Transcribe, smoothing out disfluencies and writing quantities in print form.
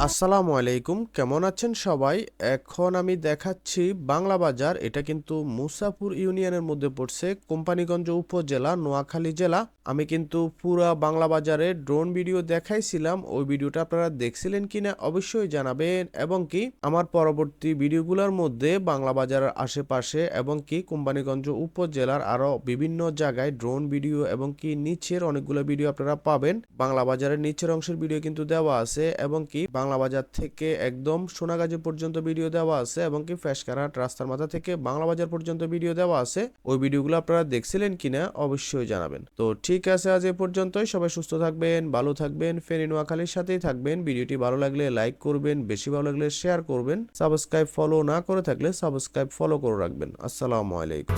আসসালামু আলাইকুম, কেমন আছেন সবাই? এখন আমি দেখাচ্ছি বাংলা বাজার। এটা কিন্তু মুসাপুর ইউনিয়নের মধ্যে পড়ছে, কোম্পানীগঞ্জ উপজেলা, নোয়াখালী জেলা। আমি কিন্তু পুরা বাংলা বাজারে ড্রোন ভিডিও দেখাইছিলাম। ওই ভিডিওটা আপনারা দেখছিলেন কিনা অবশ্যই জানাবেন, এবং কি আমার পরবর্তী ভিডিওগুলোর মধ্যে বাংলা বাজারের আশেপাশে এবং কি কোম্পানীগঞ্জ উপজেলার আরো বিভিন্ন জায়গায় ড্রোন ভিডিও এবং কি নিচের অনেকগুলো ভিডিও আপনারা পাবেন। বাংলা বাজারের নিচের অংশের ভিডিও কিন্তু দেওয়া আছে, এবং কি বাংলা বাজার থেকে একদম সোনাগাজী পর্যন্ত ভিডিও দেওয়া আছে, এবং কি ফেশকারহাট রাস্তার মাথা থেকে বাংলা বাজার পর্যন্ত ভিডিও দেওয়া আছে। ওই ভিডিওগুলো আপনারা দেখছিলেন কিনা অবশ্যই জানাবেন। তো ঠিক আছে, আজ এ পর্যন্তই। সবাই সুস্থ থাকবেন, ভালো থাকবেন, ফেনী নোয়াখালীর সাথেই থাকবেন। ভিডিওটি ভালো লাগলে লাইক করবেন, বেশি ভালো লাগলে শেয়ার করবেন। সাবস্ক্রাইব ফলো না করে থাকলে সাবস্ক্রাইব ফলো করে রাখবেন। আসসালামু আলাইকুম।